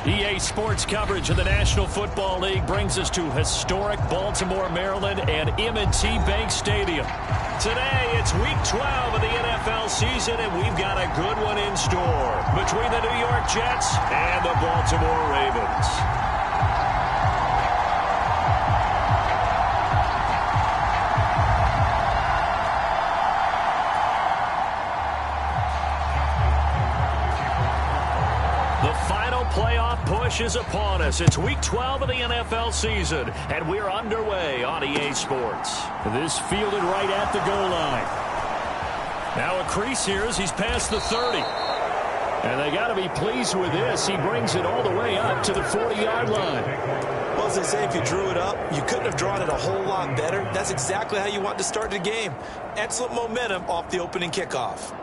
EA Sports coverage of the National Football League brings us to historic Baltimore, Maryland, and M&T Bank Stadium. Today, it's Week 12 of the NFL season, and we've got a good one in store between the New York Jets and the Baltimore Ravens. Playoff push is upon us. It's Week 12 of the NFL season, and we're underway on EA Sports. This fielded right at the goal line. Now a crease here as he's past the 30. And they got to be pleased with this. He brings it all the way up to the 40-yard line. Well, as they say, if you drew it up, you couldn't have drawn it a whole lot better. That's exactly how you want to start the game. Excellent momentum off the opening kickoff.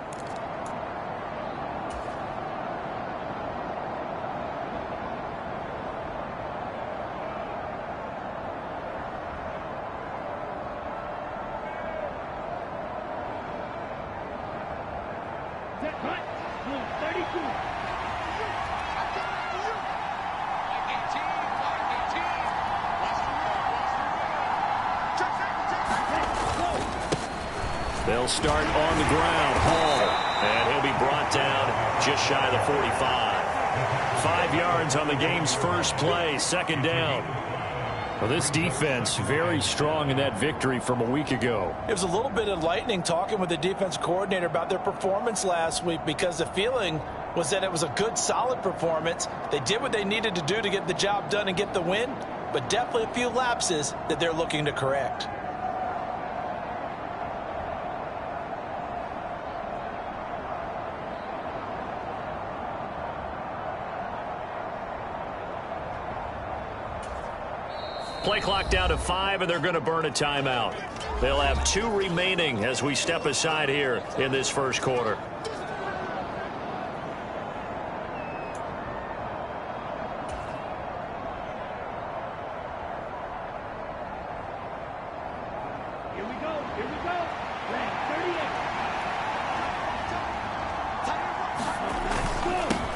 They'll start on the ground. Hall. And he'll be brought down just shy of the 45. 5 yards on the game's first play. Second down. Well, this defense very strong in that victory from a week ago. It was a little bit enlightening talking with the defense coordinator about their performance last week, because the feeling was that it was a good, solid performance. They did what they needed to do to get the job done and get the win, but definitely a few lapses that they're looking to correct. Play clock down to 5, and they're going to burn a timeout. They'll have 2 remaining as we step aside here in this first quarter. Here we go. Flag 38.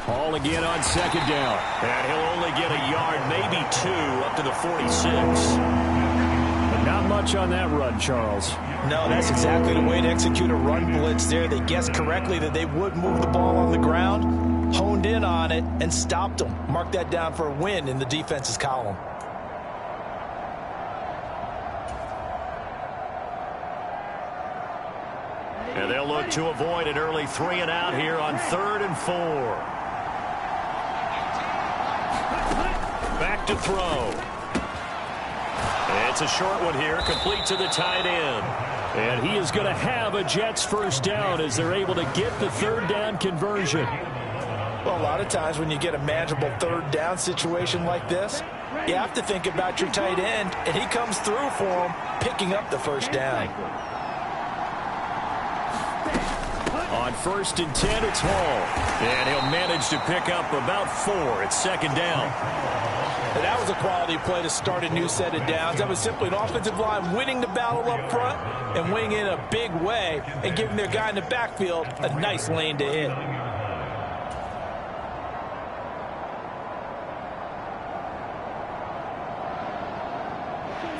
Hall again on second down. And he'll only get a yard, maybe 2, up to the 46. But not much on that run, Charles. No, that's exactly the way to execute a run blitz there. They guessed correctly that they would move the ball on the ground, honed in on it, and stopped them. Mark that down for a win in the defense's column. And they'll look to avoid an early 3 and out here on 3rd and 4. Back to throw. It's a short one here, complete to the tight end. And he is going to have a Jets first down as they're able to get the 3rd down conversion. Well, a lot of times when you get a manageable 3rd down situation like this, you have to think about your tight end, and he comes through for him, picking up the first down. On 1st and 10, it's Hall. And he'll manage to pick up about 4. It's 2nd down. And that was a quality play to start a new set of downs. That was simply an offensive line winning the battle up front and winning in a big way and giving their guy in the backfield a nice lane to hit.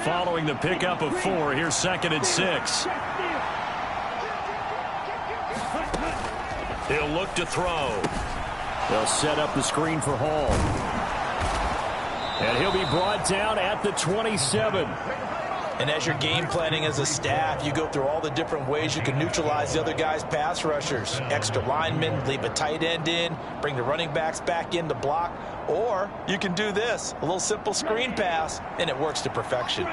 Following the pickup of 4, here's 2nd and 6. He'll look to throw. They'll set up the screen for Hall. And he'll be brought down at the 27. And as you're game planning as a staff, you go through all the different ways you can neutralize the other guy's pass rushers. Extra linemen, leave a tight end in, bring the running backs back in to block. Or you can do this, a little simple screen pass, and it works to perfection.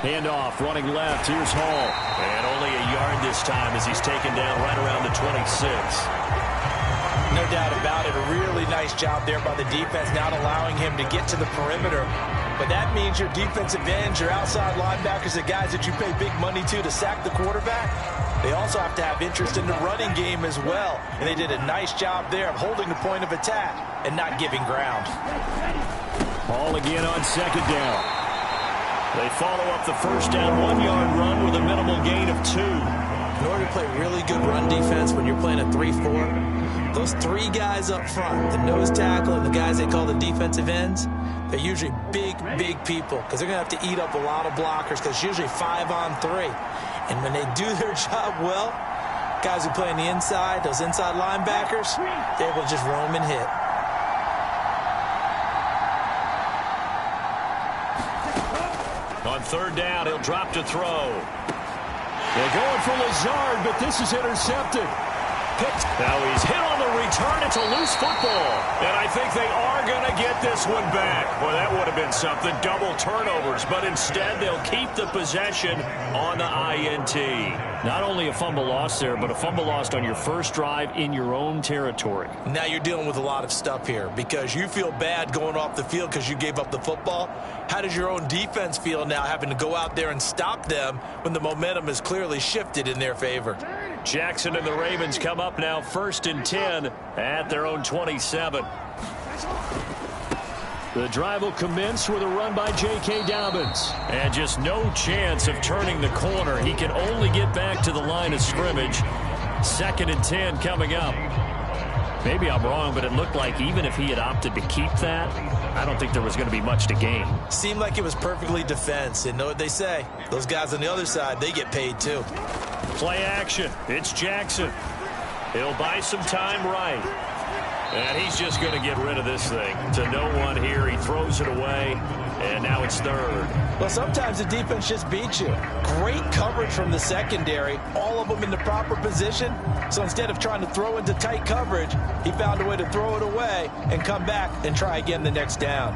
Handoff, running left. Here's Hall. And only a yard this time as he's taken down right around the 26. No doubt about it. A really nice job there by the defense, not allowing him to get to the perimeter. But that means your defensive ends, your outside linebackers, the guys that you pay big money to sack the quarterback, they also have to have interest in the running game as well. And they did a nice job there of holding the point of attack and not giving ground. Hall again on 2nd down. They follow up the first down 1-yard run with a minimal gain of 2. in order to play really good run defense when you're playing a 3-4, those three guys up front, the nose tackle and the guys they call the defensive ends, they're usually big people because they're going to have to eat up a lot of blockers because it's usually 5-on-3. And when they do their job well, guys who play on the inside, those inside linebackers, they're able to just roam and hit. On third down, he'll drop to throw. They're going for Lazard, but this is intercepted. Picked. Now he's hit on the return. It's a loose football. And I think they are going to get this one back. Boy, that would have been something. Double turnovers. But instead, they'll keep the possession on the INT. Not only a fumble loss there, but a fumble lost on your first drive in your own territory. Now you're dealing with a lot of stuff here because you feel bad going off the field because you gave up the football. How does your own defense feel now having to go out there and stop them when the momentum is clearly shifted in their favor? Jackson and the Ravens come up now 1st and 10 at their own 27. The drive will commence with a run by J.K. Dobbins. And just no chance of turning the corner. He can only get back to the line of scrimmage. 2nd and 10 coming up. Maybe I'm wrong, but it looked like even if he had opted to keep that, I don't think there was going to be much to gain. Seemed like it was perfectly defense. And know what they say? Those guys on the other side, they get paid too. Play action. It's Jackson. He'll buy some time right. And he's just going to get rid of this thing. To no one here. He throws it away. And now it's 3rd. Well, sometimes the defense just beats you. Great coverage from the secondary. All of them in the proper position. So instead of trying to throw into tight coverage, he found a way to throw it away and come back and try again the next down.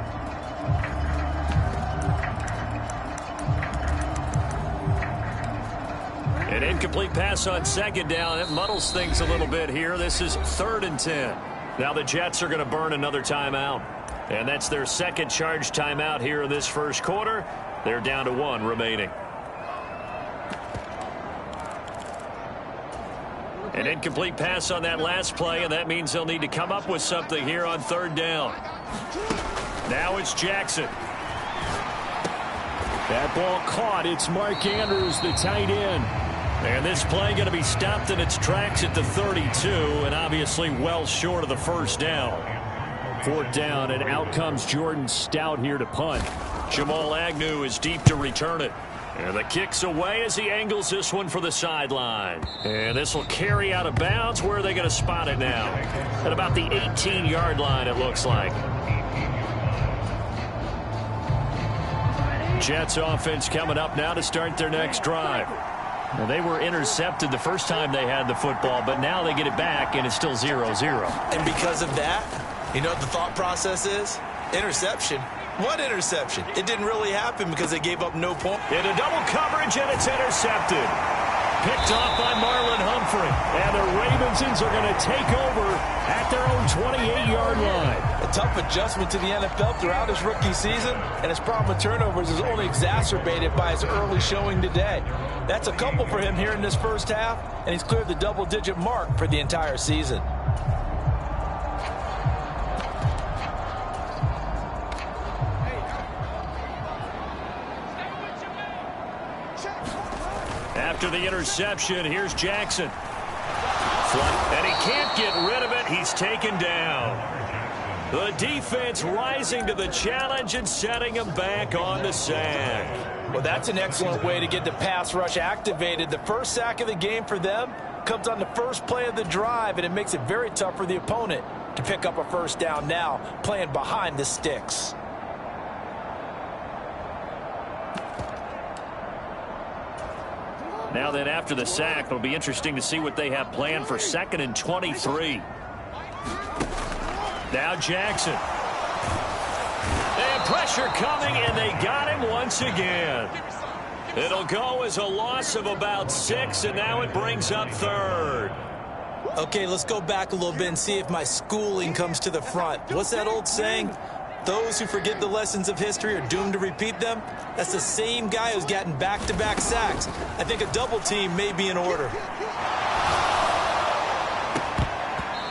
An incomplete pass on 2nd down. It muddles things a little bit here. This is 3rd and 10. Now the Jets are going to burn another timeout. And that's their 2nd charge timeout here in this 1st quarter. They're down to 1 remaining. An incomplete pass on that last play, and that means they'll need to come up with something here on 3rd down. Now it's Jackson. That ball caught. It's Mark Andrews, the tight end. And this play going to be stopped in its tracks at the 32, and obviously well short of the 1st down. 4th down, and out comes Jordan Stout here to punt. Jamal Agnew is deep to return it. And the kick's away as he angles this one for the sideline. And this will carry out of bounds. Where are they going to spot it now? At about the 18-yard line, it looks like. Jets offense coming up now to start their next drive. Well, they were intercepted the first time they had the football, but now they get it back, and it's still 0-0. And because of that, you know what the thought process is? Interception. What interception? It didn't really happen because they gave up no point. Into double coverage, and it's intercepted. Picked off by Marlon Humphrey. And the Ravensons are going to take over at their own 28-yard line. A tough adjustment to the NFL throughout his rookie season, and his problem with turnovers is only exacerbated by his early showing today. That's a couple for him here in this 1st half, and he's cleared the double-digit mark for the entire season. After the interception, here's Jackson. And he can't get rid of it. He's taken down. The defense rising to the challenge and setting him back on the sack. Well, that's an excellent way to get the pass rush activated. The first sack of the game for them comes on the first play of the drive, and it makes it very tough for the opponent to pick up a 1st down now, playing behind the sticks. Now then, after the sack, it'll be interesting to see what they have planned for 2nd and 23. Now Jackson. And pressure coming, and they got him once again. It'll go as a loss of about 6, and now it brings up 3rd. Okay, let's go back a little bit and see if my schooling comes to the front. What's that old saying? Those who forget the lessons of history are doomed to repeat them. That's the same guy who's gotten back-to-back sacks. I think a double team may be in order.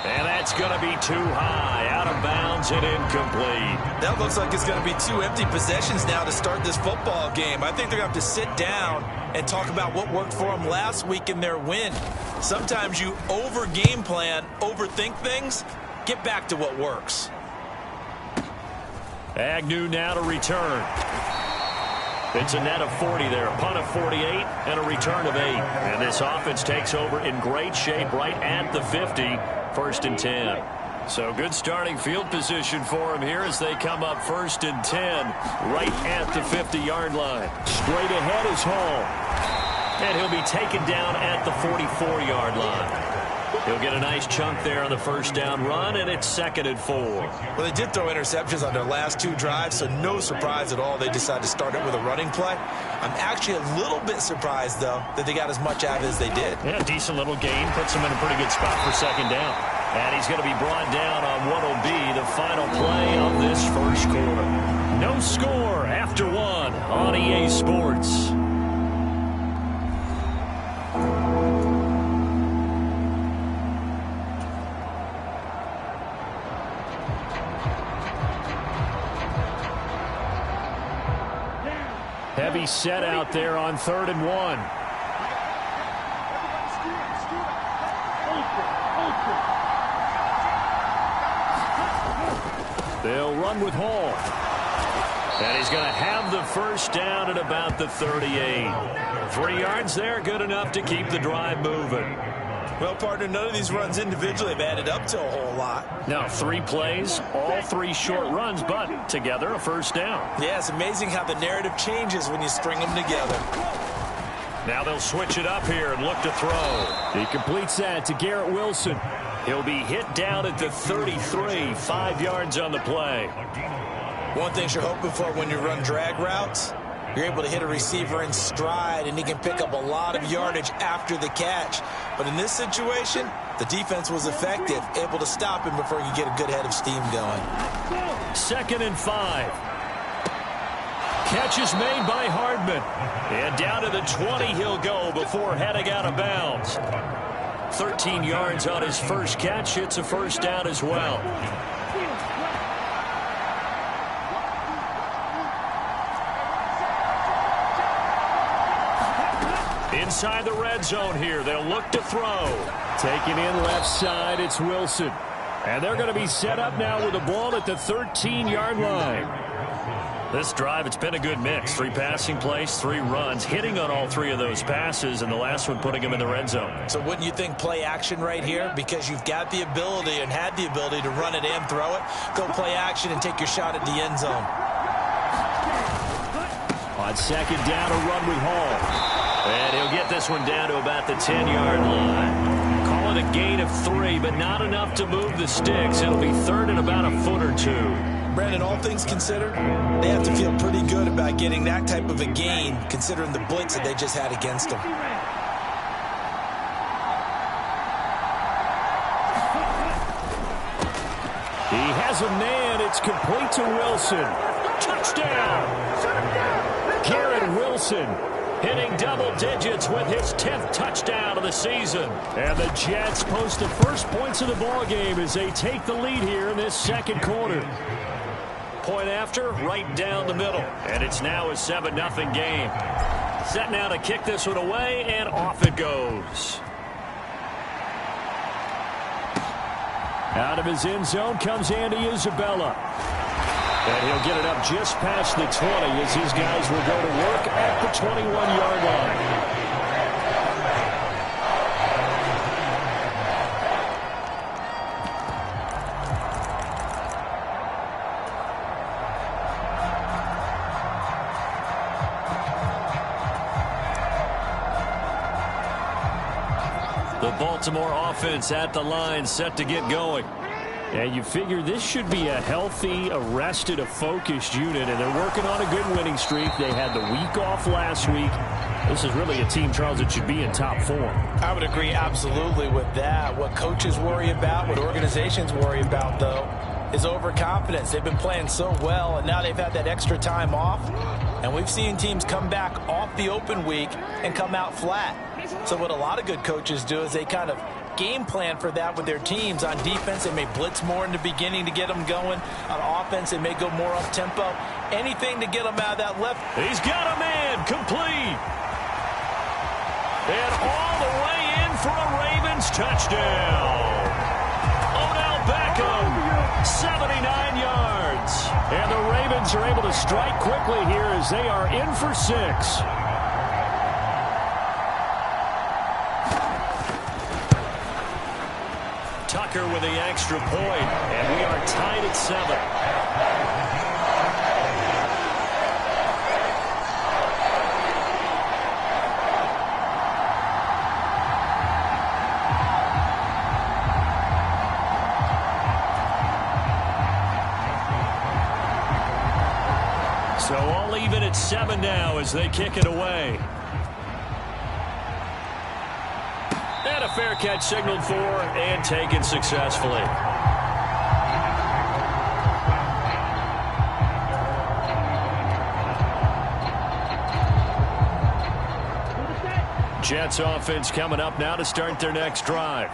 And that It's going to be too high, out of bounds and incomplete. That looks like it's going to be 2 empty possessions now to start this football game. I think they're going to have to sit down and talk about what worked for them last week in their win. Sometimes you over-game plan, overthink things. Get back to what works. Agnew now to return. It's a net of 40 there, a punt of 48, and a return of 8. And this offense takes over in great shape right at the 50, 1st and 10. So good starting field position for him here as they come up 1st and 10, right at the 50-yard line. Straight ahead is Hall. And he'll be taken down at the 44-yard line. He'll get a nice chunk there on the 1st down run, and it's 2nd and 4. Well, they did throw interceptions on their last 2 drives, so no surprise at all they decided to start it with a running play. I'm actually a little bit surprised, though, that they got as much out of it as they did. Yeah, decent little gain. Puts him in a pretty good spot for 2nd down. And he's going to be brought down on what will be the final play of this 1st quarter. No score after 1 on EA Sports. Heavy set out there on 3rd and 1. They'll run with Hall. And he's going to have the 1st down at about the 38. 3 yards there, good enough to keep the drive moving. Well, partner, none of these runs individually have added up to a whole lot. Now, 3 plays, all 3 short runs, but together a 1st down. Yeah, it's amazing how the narrative changes when you string them together. Now they'll switch it up here and look to throw. He completes that to Garrett Wilson. He'll be hit down at the 33, 5 yards on the play. One thing you're hoping for when you run drag routes, you're able to hit a receiver in stride, and he can pick up a lot of yardage after the catch. But in this situation, the defense was effective, able to stop him before he could get a good head of steam going. 2nd and 5. Catch is made by Hardman. And down to the 20 he'll go before heading out of bounds. 13 yards on his 1st catch. It's a 1st down as well. Inside the red zone here. They'll look to throw. Taking in left side, it's Wilson. And they're going to be set up now with the ball at the 13-yard line. This drive, it's been a good mix. 3 passing plays, 3 runs, hitting on all 3 of those passes, and the last one putting him in the red zone. So wouldn't you think play action right here? Because you've got the ability and had the ability to run it and throw it. Go play action and take your shot at the end zone. On 2nd down, a run with Hall. And he'll get this one down to about the 10-yard line. Call it a gain of 3, but not enough to move the sticks. It'll be 3rd and about a foot or 2. Brandon, all things considered, they have to feel pretty good about getting that type of a gain, considering the blitz that they just had against them. He has a man. It's complete to Wilson. Touchdown! Garrett Wilson hitting double digits with his 10th touchdown of the season. And the Jets post the first points of the ball game as they take the lead here in this 2nd quarter. Point after, right down the middle. And it's now a 7-0 game. Set now to kick this one away, and off it goes. Out of his end zone comes Andy Isabella. And he'll get it up just past the 20 as his guys will go to work at the 21-yard line. The Baltimore offense at the line, set to get going. And you figure this should be a healthy, arrested, a focused unit, and they're working on a good winning streak. They had the week off last week. This is really a team, Charles, that should be in top form. I would agree absolutely with that. What coaches worry about, what organizations worry about, though, is overconfidence. They've been playing so well, and now they've had that extra time off. And we've seen teams come back off the open week and come out flat. So what a lot of good coaches do is they kind of game plan for that with their teams. On defense, they may blitz more in the beginning to get them going. On offense, they may go more up-tempo. Anything to get them out of that left. He's got a man complete. And all the way in for a Ravens touchdown. Odell Beckham, 79 yards. And the Ravens are able to strike quickly here as they are in for 6. Tucker with the extra point, and we are tied at 7. So all even at 7 now as they kick it away. And a fair catch signaled for and taken successfully. Jets offense coming up now to start their next drive.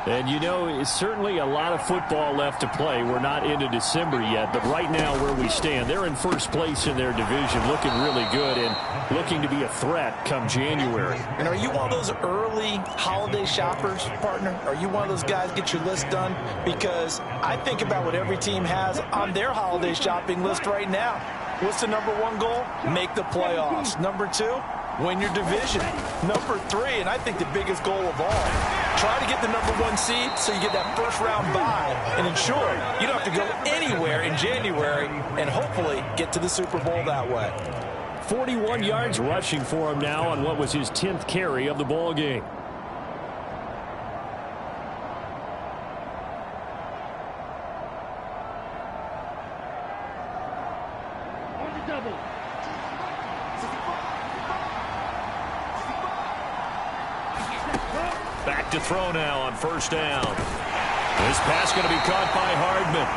And, you know, it's certainly a lot of football left to play. We're not into December yet, but right now where we stand, they're in first place in their division, looking really good and looking to be a threat come January. And are you one of those early holiday shoppers, partner? Are you one of those guys get your list done? Because I think about what every team has on their holiday shopping list right now. What's the number 1 goal? Make the playoffs. Number 2? Win your division. Number 3, and I think the biggest goal of all, try to get the number 1 seed so you get that first round bye and ensure you don't have to go anywhere in January and hopefully get to the Super Bowl that way. 41 yards rushing for him now on what was his 10th carry of the ball game. On the double. Back to throw now on first down. This pass going to be caught by Hardman.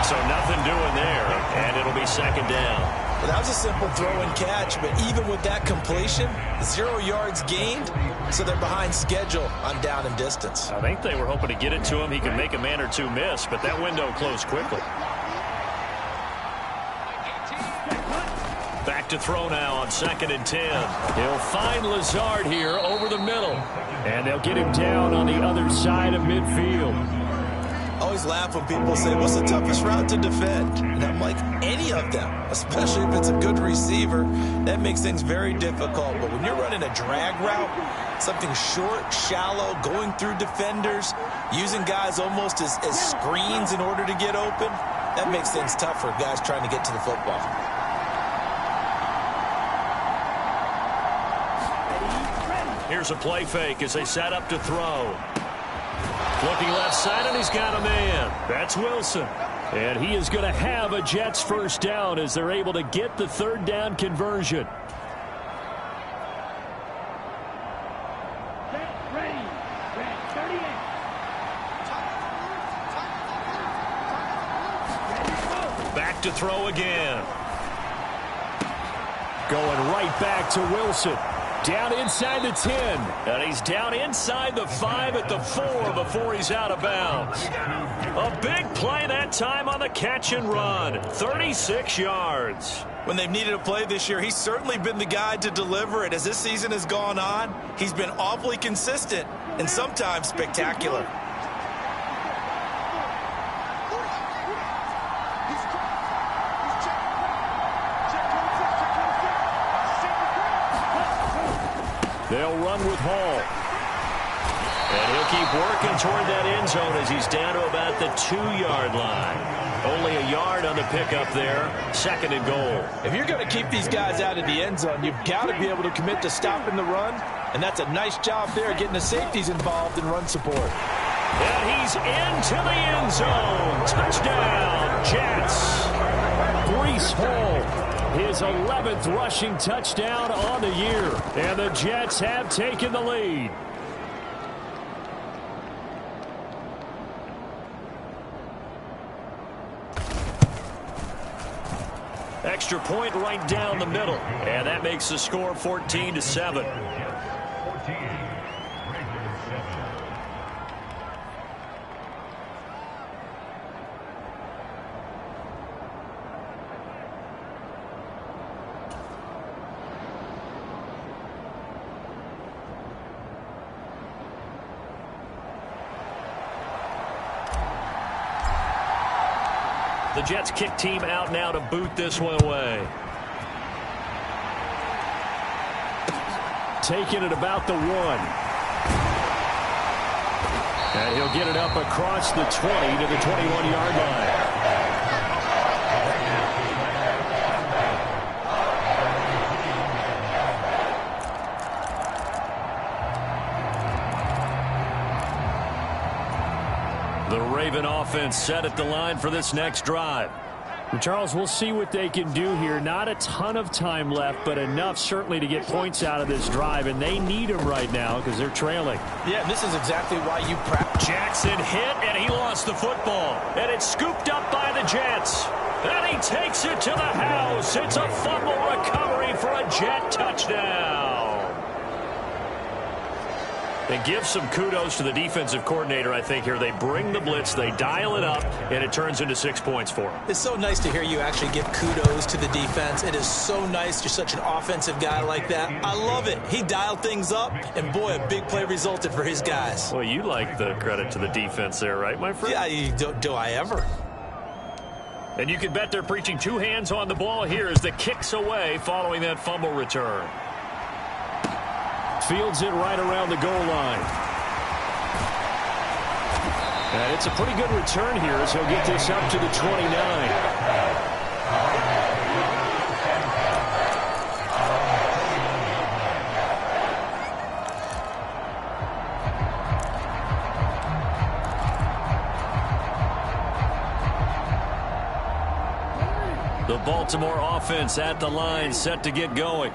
So nothing doing there, and it'll be second down. Well, that was a simple throw and catch, but even with that completion, 0 yards gained, so they're behind schedule on down and distance. I think they were hoping to get it to him. He could make a man or two miss, but that window closed quickly. Back to throw now on 2nd and 10. He'll find Lazard here over the middle. And they'll get him down on the other side of midfield. I always laugh when people say, what's the toughest route to defend? And I'm like, any of them, especially if it's a good receiver. That makes things very difficult. But when you're running a drag route, something short, shallow, going through defenders, using guys almost as screens in order to get open, that makes things tough for guys trying to get to the football. Here's a play fake as they set up to throw. Looking left side, and he's got a man. That's Wilson. And he is going to have a Jets first down as they're able to get the 3rd down conversion. Ready. 38. Back to throw again. Going right back to Wilson. Down inside the 10. And he's down inside the 5 at the 4 before he's out of bounds. A big play that time on the catch and run. 36 yards. When they've needed a play this year, he's certainly been the guy to deliver it. As this season has gone on, he's been awfully consistent and sometimes spectacular. They'll run with Hall. And he'll keep working toward that end zone as he's down to about the 2-yard line. Only a yard on the pickup there. 2nd and goal. If you're going to keep these guys out of the end zone, you've got to be able to commit to stopping the run. And that's a nice job there, getting the safeties involved in run support. And he's into the end zone. Touchdown, Jets. Breece Hall. His 11th rushing touchdown on the year. And the Jets have taken the lead. Extra point right down the middle. And that makes the score 14-7. The Jets kick team out now to boot this one away. Taking it about the 1. And he'll get it up across the 20 to the 21-yard line. The Raven offense set at the line for this next drive. And Charles, we'll see what they can do here. Not a ton of time left, but enough certainly to get points out of this drive, and they need them right now because they're trailing. Yeah, and this is exactly why you practice. Jackson hit, and he lost the football. And it's scooped up by the Jets. And he takes it to the house. It's a fumble recovery for a Jet touchdown. And give some kudos to the defensive coordinator, I think, here. They bring the blitz, they dial it up, and it turns into 6 points for them. It's so nice to hear you actually give kudos to the defense. It is so nice. You're such an offensive guy like that. I love it. He dialed things up, and boy, a big play resulted for his guys. Well, you like the credit to the defense there, right, my friend? Yeah, do I ever? And you can bet they're preaching 2 hands on the ball here as the kick's away following that fumble return. Fields it right around the goal line. And it's a pretty good return here as he'll get this up to the 29. The Baltimore offense at the line, set to get going.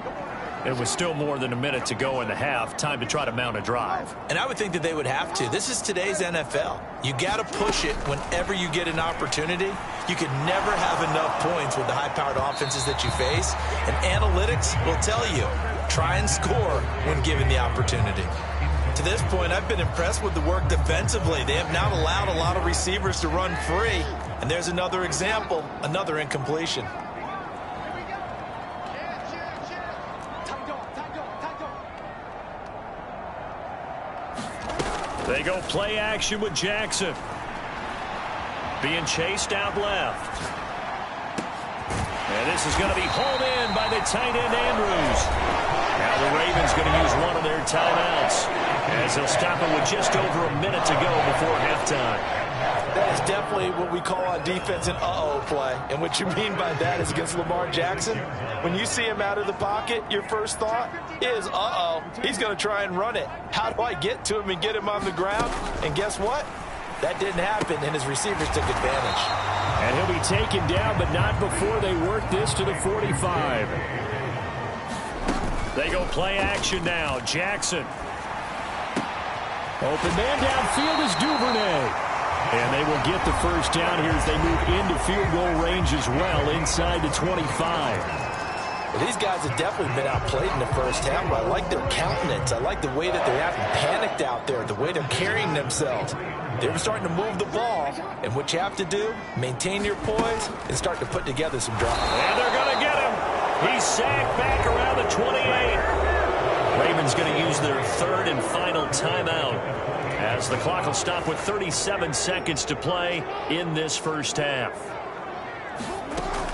It was still more than a minute to go in the half. Time to try to mount a drive. And I would think that they would have to. This is today's NFL. You got to push it whenever you get an opportunity. You can never have enough points with the high-powered offenses that you face. And analytics will tell you, try and score when given the opportunity. To this point, I've been impressed with the work defensively. They have not allowed a lot of receivers to run free. And there's another example, another incompletion. They go play action with Jackson. Being chased out left. And this is going to be hauled in by the tight end Andrews. Now the Ravens going to use one of their timeouts as they'll stop it with just over a minute to go before halftime. That is definitely what we call on defense an uh-oh play. And what you mean by that is against Lamar Jackson, when you see him out of the pocket, your first thought is, uh-oh, he's going to try and run it. How do I get to him and get him on the ground? And guess what? That didn't happen, and his receivers took advantage. And he'll be taken down, but not before they work this to the 45. They go play action now. Jackson. Open man downfield is Duvernay. And they will get the first down here as they move into field goal range as well inside the 25. Well, these guys have definitely been outplayed in the first half, but I like their countenance. I like the way that they haven't panicked out there, the way they're carrying themselves. They're starting to move the ball, and what you have to do, maintain your poise and start to put together some drives. And they're going to get him. He's sacked back around the 28. Ravens going to use their third and final timeout as the clock will stop with 37 seconds to play in this first half.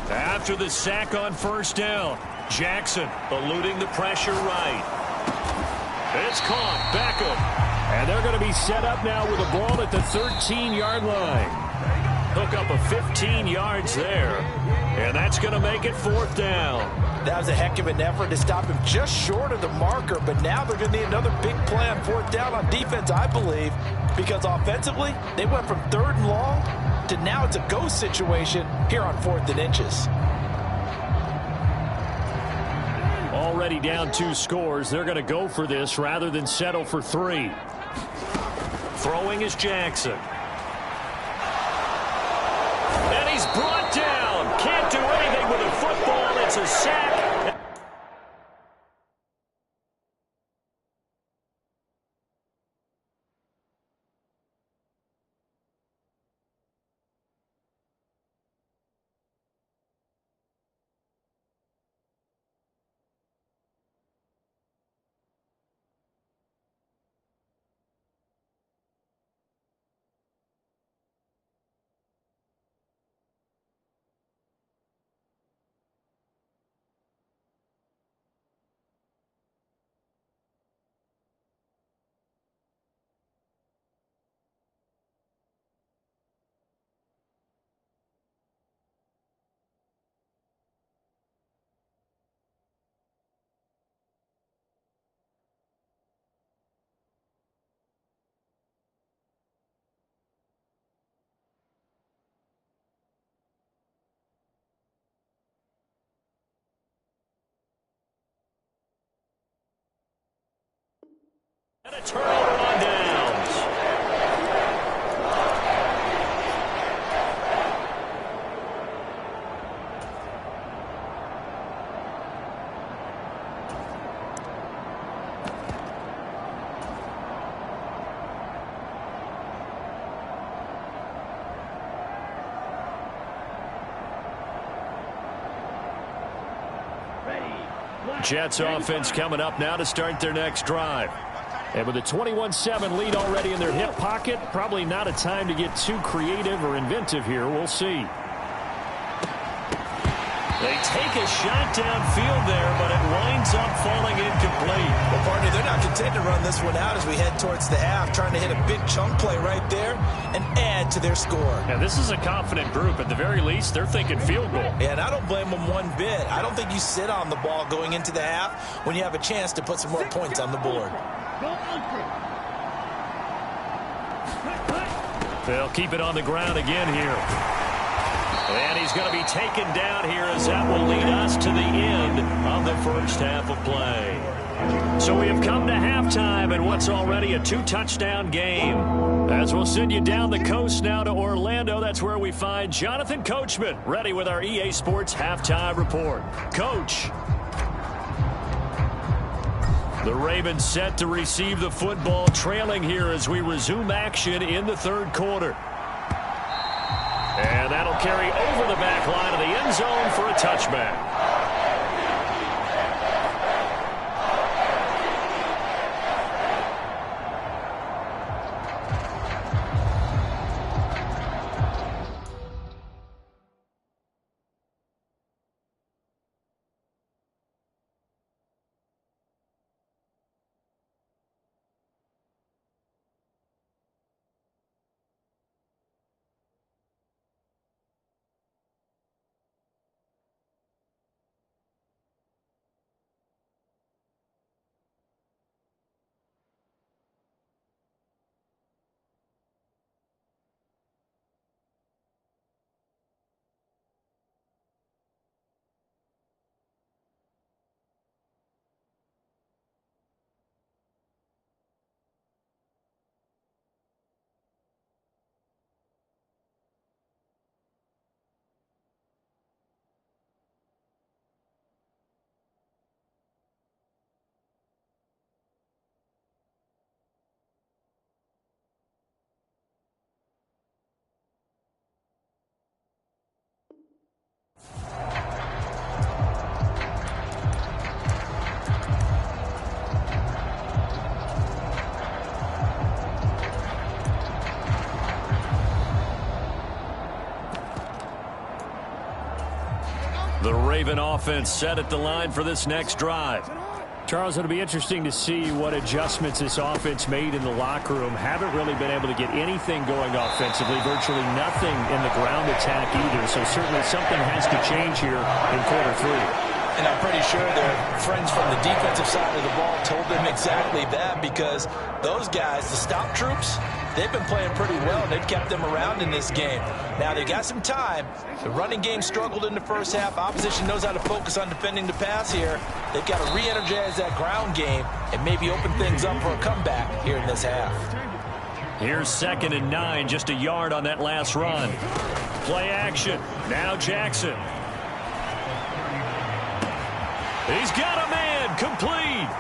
After the sack on first down, Jackson eluding the pressure right. It's caught. Beckham. And they're going to be set up now with a ball at the 13-yard line. Hook up of 15 yards there. And that's going to make it fourth down. That was a heck of an effort to stop him just short of the marker. But now they're going to need another big play on fourth down on defense, I believe. Because offensively, they went from 3rd and long to now it's a go situation here on 4th and inches. Already down 2 scores. They're going to go for this rather than settle for 3. Throwing is Jackson. And he's brought down. Can't do anything with a football. It's a sack. And a turnover on downs. Jets offense coming up now to start their next drive. And with a 21-7 lead already in their hip pocket, probably not a time to get too creative or inventive here. We'll see. They take a shot downfield there, but it winds up falling incomplete. Well, partner, they're not content to run this one out as we head towards the half, trying to hit a big chunk play right there and add to their score. And this is a confident group. At the very least, they're thinking field goal. Yeah, and I don't blame them one bit. I don't think you sit on the ball going into the half when you have a chance to put some more points on the board. They'll keep it on the ground again here. And he's going to be taken down here as that will lead us to the end of the first half of play. So we have come to halftime in what's already a 2-touchdown game. As we'll send you down the coast now to Orlando, that's where we find Jonathan Coachman ready with our EA Sports halftime report. Coach. The Ravens set to receive the football, trailing here as we resume action in the third quarter. And that'll carry over the back line of the end zone for a touchback. The Raven offense set at the line for this next drive. Charles, it'll be interesting to see what adjustments this offense made in the locker room. Haven't really been able to get anything going offensively, virtually nothing in the ground attack either. So certainly something has to change here in quarter three. And I'm pretty sure their friends from the defensive side of the ball told them exactly that, because those guys, the stop troops, they've been playing pretty well, and they've kept them around in this game. Now, they've got some time. The running game struggled in the first half. Opposition knows how to focus on defending the pass here. They've got to re-energize that ground game and maybe open things up for a comeback here in this half. Here's 2nd and 9, just a yard on that last run. Play action. Now Jackson. He's got a man, complete.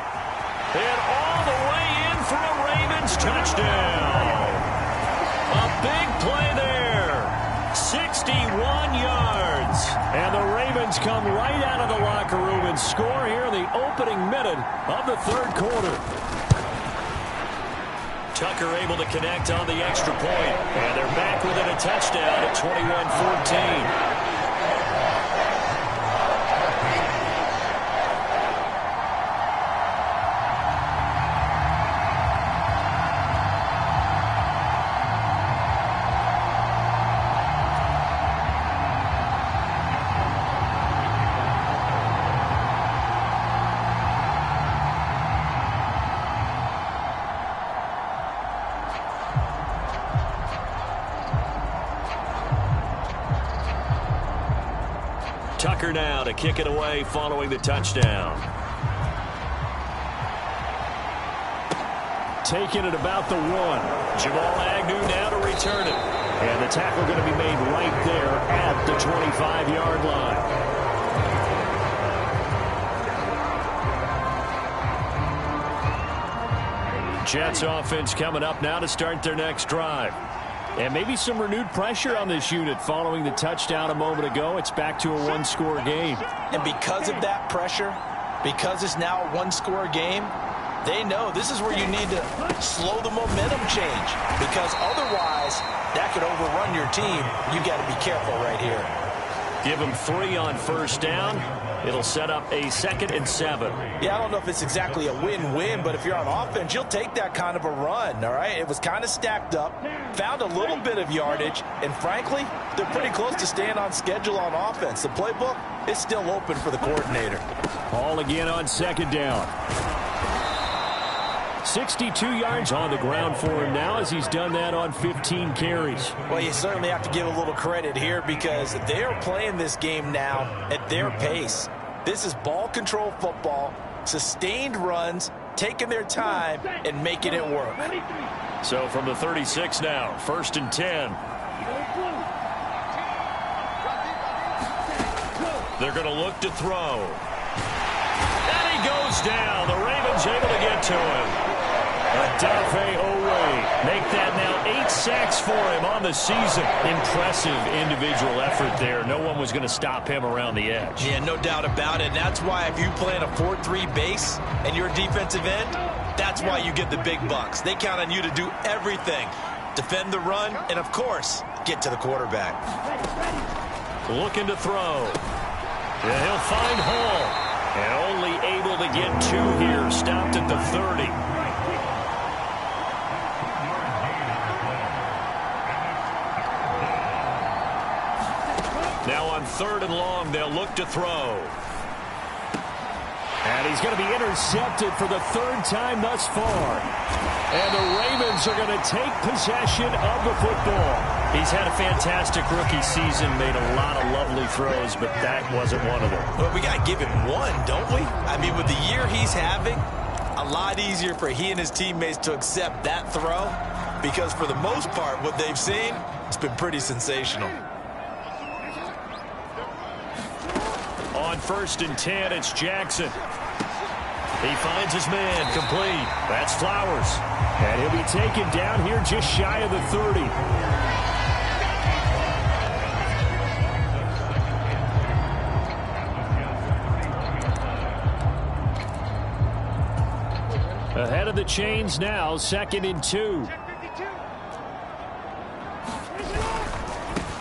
And all the way in for a Ravens touchdown. A big play there. 61 yards. And the Ravens come right out of the locker room and score here in the opening minute of the third quarter. Tucker able to connect on the extra point. And they're back within a touchdown at 21-14. Tucker now to kick it away following the touchdown. taken at about the 1. Jamal Agnew now to return it. And the tackle going to be made right there at the 25-yard line. Jets offense coming up now to start their next drive. And maybe some renewed pressure on this unit following the touchdown a moment ago. It's back to a one-score game. And because of that pressure, because it's now a one-score game, they know this is where you need to slow the momentum change. Because otherwise, that could overrun your team. You got to be careful right here. Give them 3 on first down. It'll set up a 2nd and 7. Yeah, I don't know if it's exactly a win-win, but if you're on offense, you'll take that kind of a run, all right? It was kind of stacked up, found a little bit of yardage, and frankly, they're pretty close to staying on schedule on offense. The playbook is still open for the coordinator. Ball again on 2nd down. 62 yards on the ground for him now as he's done that on 15 carries. Well, you certainly have to give a little credit here because they are playing this game now at their pace. This is ball control football, sustained runs, taking their time and making it work. So from the 36 now, 1st and 10. They're going to look to throw. And he goes down. The Ravens able to get to him. Odafe Oweh make that now 8 sacks for him on the season. Impressive individual effort there. No one was going to stop him around the edge. Yeah, no doubt about it. And that's why if you play in a 4-3 base and you're a defensive end, that's why you get the big bucks. They count on you to do everything. Defend the run and, of course, get to the quarterback. Looking to throw. And he'll find Hall. And only able to get 2 here. Stopped at the 30. Now on 3rd and long, they'll look to throw. And he's going to be intercepted for the 3rd time thus far. And the Ravens are going to take possession of the football. He's had a fantastic rookie season, made a lot of lovely throws, but that wasn't one of them. Well, we got to give him one, don't we? I mean, with the year he's having, a lot easier for he and his teammates to accept that throw because for the most part, what they've seen, it's been pretty sensational. On 1st and 10, it's Jackson. He finds his man, complete. That's Flowers. And he'll be taken down here just shy of the 30. Ahead of the chains now, 2nd and 2.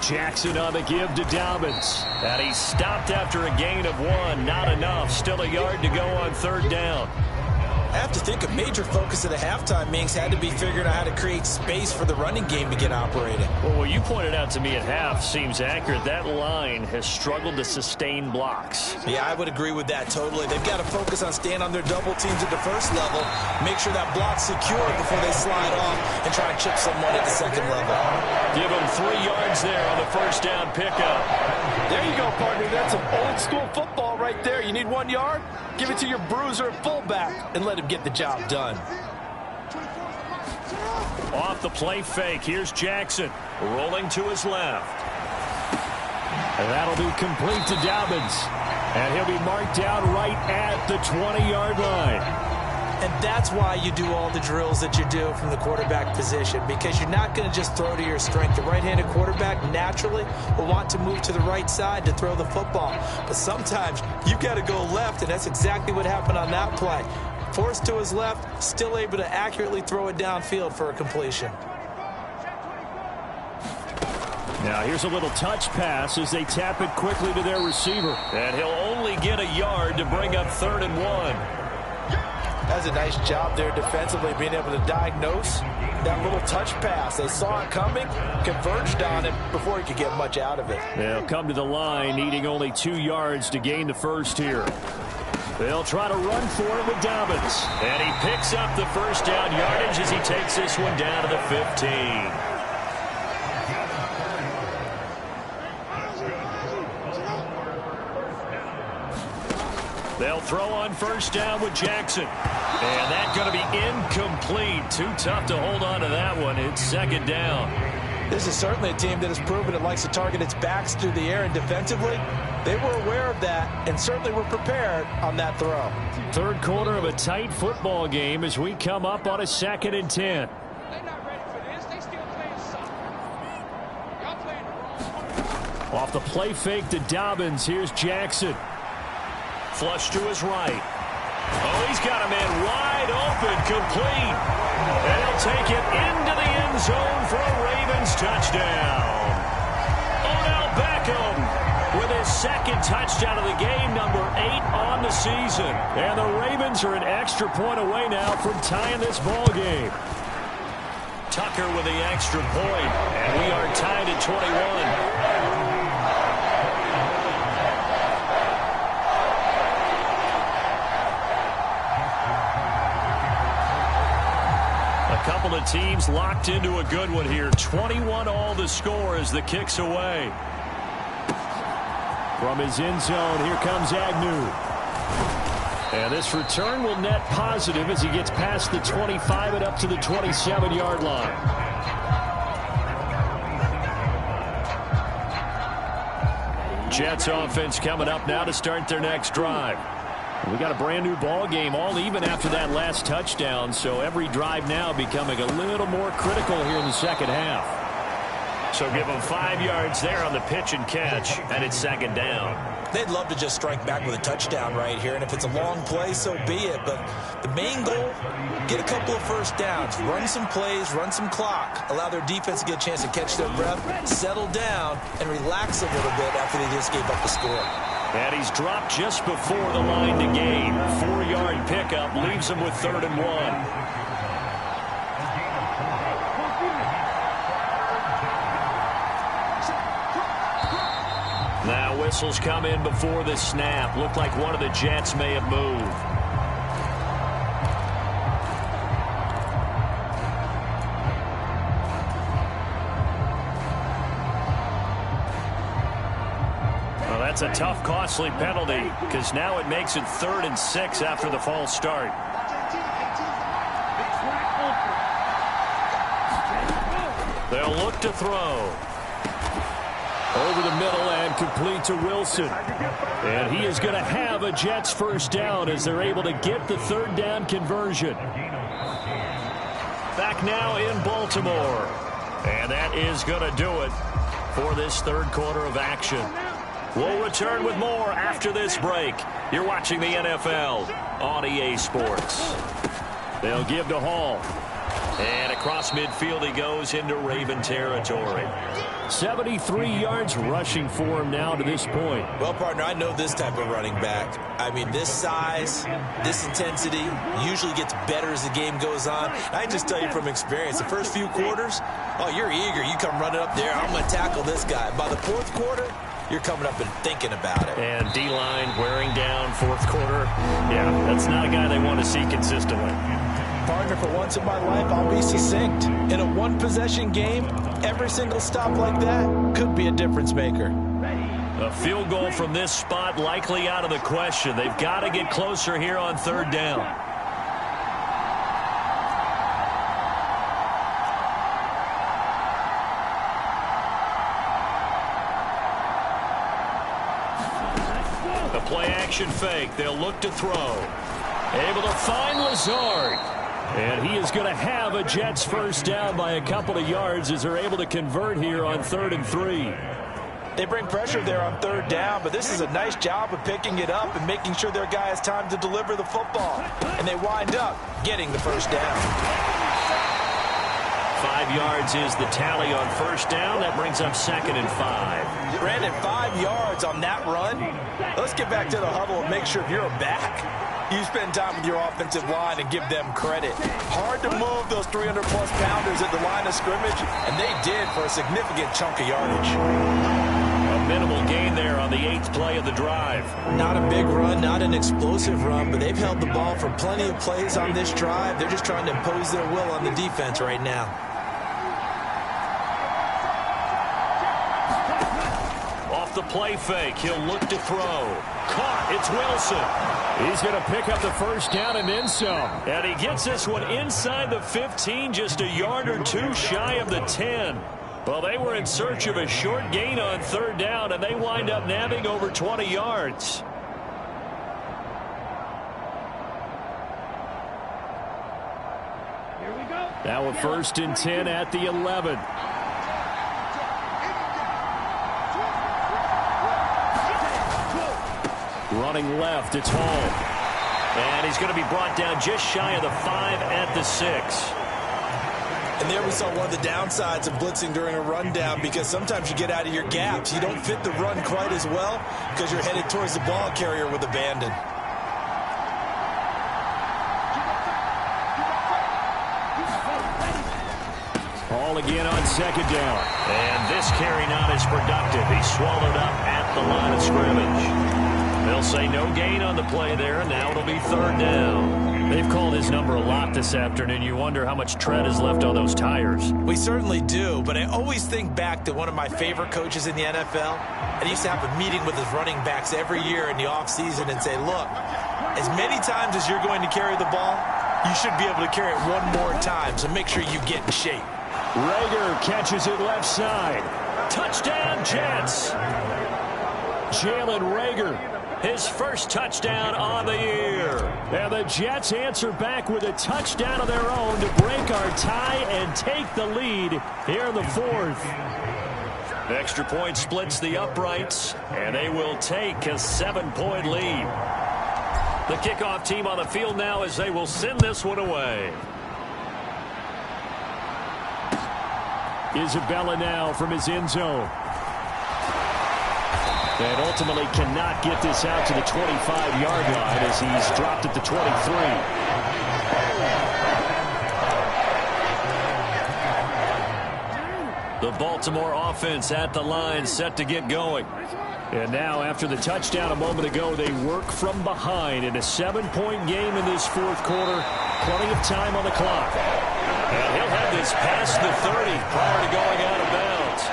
Jackson on the give to Dobbins. And he stopped after a gain of 1. Not enough. Still a yard to go on 3rd down. I have to think a major focus at the halftime, Minks, had to be figuring out how to create space for the running game to get operating. Well, what you pointed out to me at half seems accurate. That line has struggled to sustain blocks. Yeah, I would agree with that totally. They've got to focus on staying on their double teams at the first level, make sure that block's secure before they slide off and try and chip someone at the 2nd level. Give them 3 yards there on the 1st down pickup. There you go, partner. That's some old school football right there. You need 1 yard? Give it to your bruiser fullback and let him get the job done. Off the play fake, here's Jackson rolling to his left. And that'll be complete to Dobbins. And he'll be marked down right at the 20-yard line. And that's why you do all the drills that you do from the quarterback position, because you're not going to just throw to your strength. The right-handed quarterback naturally will want to move to the right side to throw the football. But sometimes you've got to go left, and that's exactly what happened on that play. Forced to his left, still able to accurately throw it downfield for a completion. Now here's a little touch pass as they tap it quickly to their receiver. And he'll only get a yard to bring up 3rd and 1. That's a nice job there defensively, being able to diagnose that little touch pass. They saw it coming, converged on it before he could get much out of it. They'll come to the line, needing only 2 yards to gain the first here. They'll try to run for it with Dobbins. And he picks up the 1st down yardage as he takes this one down to the 15. They'll throw on first down with Jackson. And that's going to be incomplete. Too tough to hold on to that one. It's second down. This is certainly a team that has proven it likes to target its backs through the air, and defensively, they were aware of that and certainly were prepared on that throw. Third quarter of a tight football game as we come up on a 2nd and 10. They're not ready for this. They still playing soft. Y'all playing the wrong one. Off the play fake to Dobbins. Here's Jackson. Flush to his right. Oh, he's got a man wide open, complete. And he'll take it into the end zone for a Ravens touchdown. Odell Beckham with his second touchdown of the game, number 8 on the season. And the Ravens are an extra point away now from tying this ball game. Tucker with the extra point, and we are tied at 21. Couple of teams locked into a good one here. 21 all the score as the kick's away. From his end zone, here comes Agnew. And this return will net positive as he gets past the 25 and up to the 27-yard line. Jets offense coming up now to start their next drive. We got a brand new ball game, all even after that last touchdown, so every drive now becoming a little more critical here in the second half. So give them 5 yards there on the pitch and catch, and it's second down. They'd love to just strike back with a touchdown right here, and if it's a long play, so be it. But the main goal, get a couple of first downs, run some plays, run some clock, allow their defense to get a chance to catch their breath, settle down, and relax a little bit after they just gave up the score. And he's dropped just before the line to gain. 4-yard pickup leaves him with 3rd and 1. Now whistles come in before the snap. Looked like one of the Jets may have moved. That's a tough, costly penalty because now it makes it 3rd and 6 after the false start. They'll look to throw. Over the middle and complete to Wilson. And he is going to have a Jets first down as they're able to get the 3rd down conversion. Back now in Baltimore. And that is going to do it for this 3rd quarter of action. We'll return with more after this break. You're watching the NFL on EA Sports. They'll give to Hall. And across midfield he goes into Raven territory. 73 yards rushing for him now to this point. Well, partner, I know this type of running back. I mean, this size, this intensity usually gets better as the game goes on. I can just tell you from experience, the first few quarters, oh, you're eager. You come running up there, I'm going to tackle this guy. By the 4th quarter, you're coming up and thinking about it. And D-line wearing down 4th quarter. Yeah, that's not a guy they want to see consistently. Partner, for once in my life, I'll be succinct. In a one-possession game, every single stop like that could be a difference maker. A field goal from this spot likely out of the question. They've got to get closer here on 3rd down. The play-action fake. They'll look to throw. Able to find Lazard. And he is going to have a Jets first down by a couple of yards as they're able to convert here on 3rd and 3. They bring pressure there on 3rd down, but this is a nice job of picking it up and making sure their guy has time to deliver the football. And they wind up getting the first down. 5 yards is the tally on first down. That brings up 2nd and 5. Brandon, 5 yards on that run. Let's get back to the huddle and make sure if you're a back, you spend time with your offensive line and give them credit. Hard to move those 300-plus pounders at the line of scrimmage, and they did for a significant chunk of yardage. A minimal gain there on the 8th play of the drive. Not a big run, not an explosive run, but they've held the ball for plenty of plays on this drive. They're just trying to impose their will on the defense right now. the play fake. He'll look to throw. Caught. It's Wilson. He's going to pick up the first down and then some. And he gets this one inside the 15, just a yard or two shy of the 10. Well, they were in search of a short gain on third down, and they wind up nabbing over 20 yards. Here we go. Now a 1st and 10 at the 11. Running left, it's Hall. And he's going to be brought down just shy of the 5 at the 6. And there we saw one of the downsides of blitzing during a rundown, because sometimes you get out of your gaps. You don't fit the run quite as well because you're headed towards the ball carrier with abandon. Hall again on 2nd down. And this carry not as productive. He's swallowed up at the line of scrimmage. They'll say no gain on the play there, and now it'll be 3rd down. They've called his number a lot this afternoon. You wonder how much tread is left on those tires. We certainly do, but I always think back to one of my favorite coaches in the NFL. And he used to have a meeting with his running backs every year in the offseason and say, look, as many times as you're going to carry the ball, you should be able to carry it one more time, so make sure you get in shape. Reagor catches it left side. Touchdown, Jets. Jalen Reagor, his first touchdown on the year. And the Jets answer back with a touchdown of their own to break our tie and take the lead here in the 4th. The extra point splits the uprights, and they will take a 7-point lead. The kickoff team on the field now as they will send this one away. Isabella now from his end zone. And ultimately cannot get this out to the 25-yard line as he's dropped at the 23. The Baltimore offense at the line, set to get going. And now, after the touchdown a moment ago, they work from behind in a 7-point game in this 4th quarter. Plenty of time on the clock. And he'll have this past the 30 prior to going out of bounds.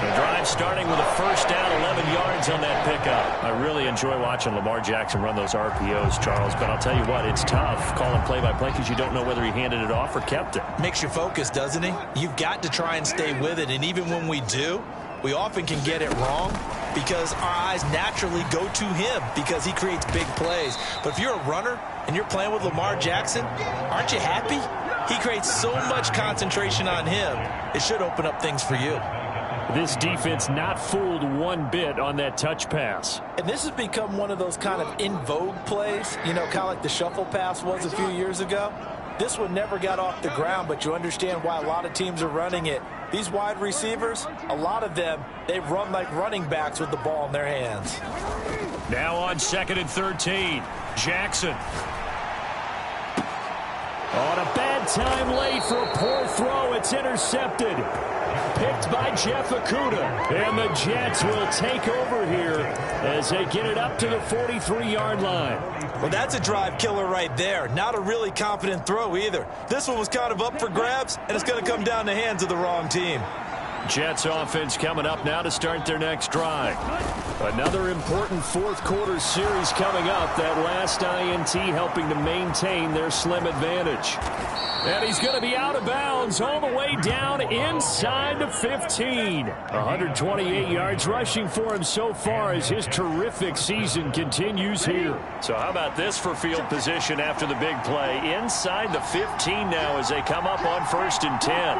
The drive starting with a 1st down, 11 yards on that pickup. I really enjoy watching Lamar Jackson run those RPOs, Charles, but I'll tell you what, it's tough calling play-by-play because you don't know whether he handed it off or kept it. Makes you focus, doesn't he? You've got to try and stay with it, and even when we do, we often can get it wrong because our eyes naturally go to him because he creates big plays. But if you're a runner and you're playing with Lamar Jackson, aren't you happy? He creates so much concentration on him, it should open up things for you. This defense not fooled one bit on that touch pass. And this has become one of those kind of in vogue plays, you know, kind of like the shuffle pass was a few years ago. This one never got off the ground, but you understand why a lot of teams are running it. These wide receivers, a lot of them, they run like running backs with the ball in their hands. Now on 2nd and 13, Jackson. On a bad time late for a poor throw, it's intercepted. Picked by Jeff Okudah. And the Jets will take over here as they get it up to the 43-yard line. Well, that's a drive killer right there. Not a really confident throw either. This one was kind of up for grabs, and it's going to come down the hands of the wrong team. Jets offense coming up now to start their next drive. Another important 4th quarter series coming up. That last INT helping to maintain their slim advantage. And he's going to be out of bounds all the way down inside the 15. 128 yards rushing for him so far as his terrific season continues here. So how about this for field position after the big play? Inside the 15 now as they come up on 1st and 10.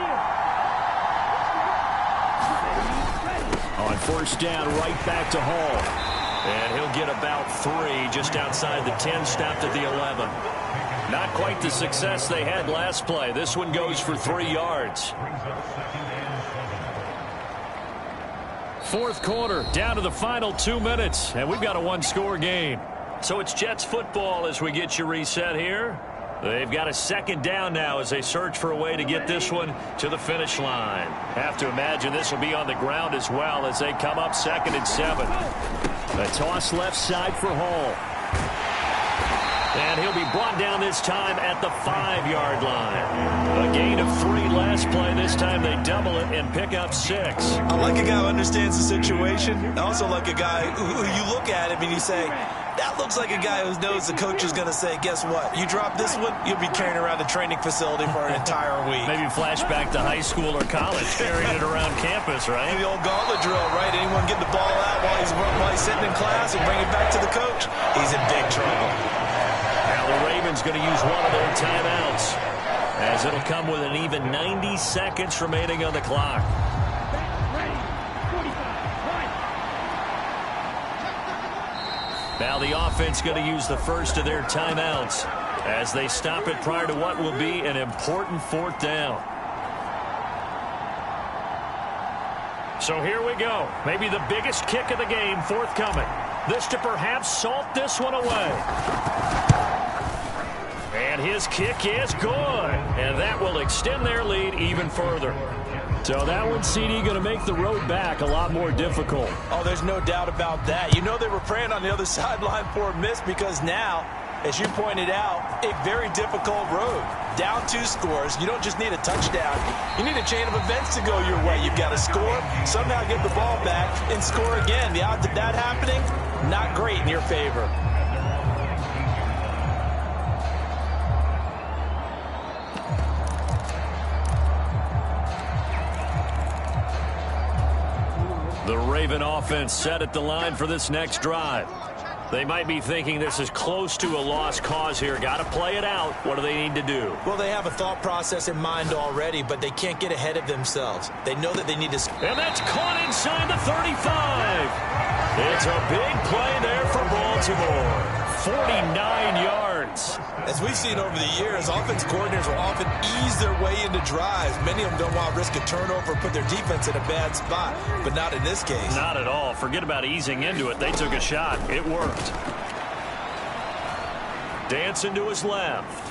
On 1st down, right back to Hall. And he'll get about 3 just outside the 10, stopped at the 11. Not quite the success they had last play. This one goes for 3 yards. 4th quarter, down to the final 2 minutes, and we've got a 1-score game. So it's Jets football as we get you reset here. They've got a 2nd down now as they search for a way to get this one to the finish line. Have to imagine this will be on the ground as well as they come up 2nd and 7. A toss left side for Hall. And he'll be brought down this time at the 5-yard line. A gain of 3 last play. This time they double it and pick up 6. I like a guy who understands the situation. I also like a guy who you look at him and you say, that looks like a guy who knows the coach is going to say, guess what? You drop this one, you'll be carrying around the training facility for an entire week. Maybe flashback to high school or college, carrying it around campus, right? The old gauntlet drill, right? Anyone get the ball out while he's sitting in class and bring it back to the coach? He's in big trouble. Now the Ravens going to use one of their timeouts, as it'll come with an even 90 seconds remaining on the clock. Now the offense going to use the first of their timeouts as they stop it prior to what will be an important 4th down. So here we go. Maybe the biggest kick of the game forthcoming. This to perhaps salt this one away. And his kick is good. And that will extend their lead even further. So that one, CD, going to make the road back a lot more difficult. Oh, there's no doubt about that. You know they were praying on the other sideline for a miss because now, as you pointed out, a very difficult road. Down 2 scores. You don't just need a touchdown. You need a chain of events to go your way. You've got to score, somehow get the ball back, and score again. The odds of that happening, not great in your favor. The Raven offense set at the line for this next drive. They might be thinking this is close to a lost cause here. Got to play it out. What do they need to do? Well, they have a thought process in mind already, but they can't get ahead of themselves. They know that they need to... And that's caught inside the 35. It's a big play there for Baltimore. 49 yards. As we've seen over the years, offensive coordinators will often ease their way into drives. Many of them don't want to risk a turnover, put their defense in a bad spot, but not in this case. Not at all. Forget about easing into it. They took a shot. It worked. Dancing to his left.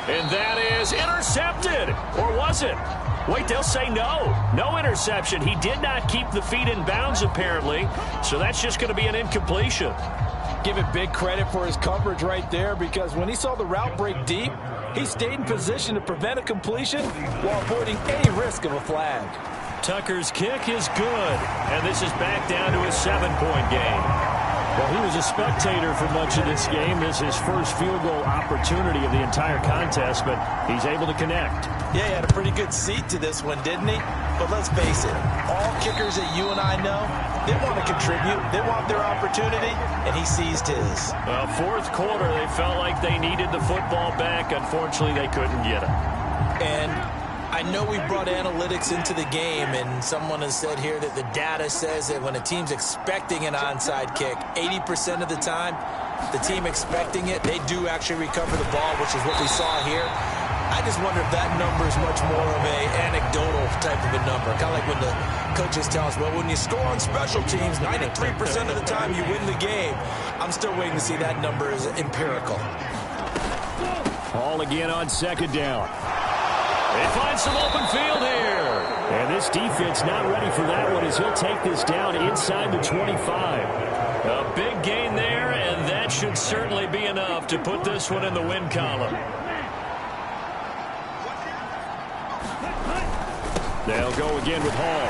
And that is intercepted. Or was it? Wait, they'll say no. No interception. He did not keep the feet in bounds, apparently. So that's just going to be an incompletion. Give it big credit for his coverage right there, because when he saw the route break deep, he stayed in position to prevent a completion while avoiding any risk of a flag. Tucker's kick is good. And this is back down to a 7-point game. Well, he was a spectator for much of this game. This is his first field goal opportunity of the entire contest, but he's able to connect. Yeah, he had a pretty good seat to this one, didn't he? But let's face it, all kickers that you and I know, they want to contribute. They want their opportunity, and he seized his. Well, 4th quarter, they felt like they needed the football back. Unfortunately, they couldn't get it. And I know we brought analytics into the game, and someone has said here that the data says that when a team's expecting an onside kick, 80% of the time, the team expecting it, they do actually recover the ball, which is what we saw here. I just wonder if that number is much more of a anecdotal type of a number. Kind of like when the coaches tell us, well, when you score on special teams, 93% of the time you win the game. I'm still waiting to see that number is empirical. Ball again on 2nd down. They find some open field here. And this defense not ready for that one as he'll take this down inside the 25. A big gain there, and that should certainly be enough to put this one in the win column. They'll go again with Hall.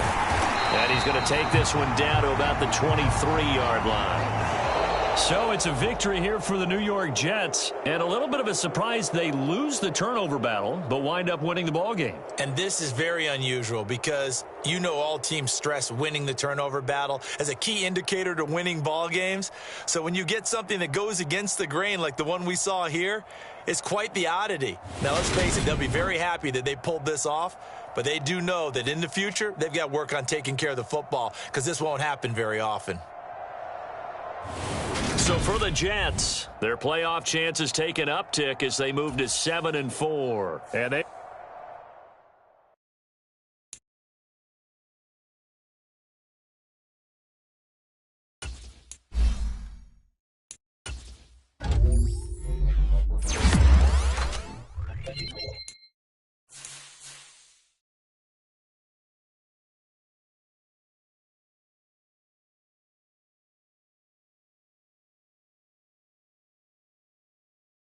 And he's going to take this one down to about the 23-yard line. So it's a victory here for the New York Jets, and a little bit of a surprise they lose the turnover battle, but wind up winning the ball game. And this is very unusual because you know all teams stress winning the turnover battle as a key indicator to winning ball games. So when you get something that goes against the grain like the one we saw here, it's quite the oddity. Now let's face it, they'll be very happy that they pulled this off, but they do know that in the future they've got to work on taking care of the football because this won't happen very often. So for the Jets, their playoff chances take an uptick as they move to 7-4. And they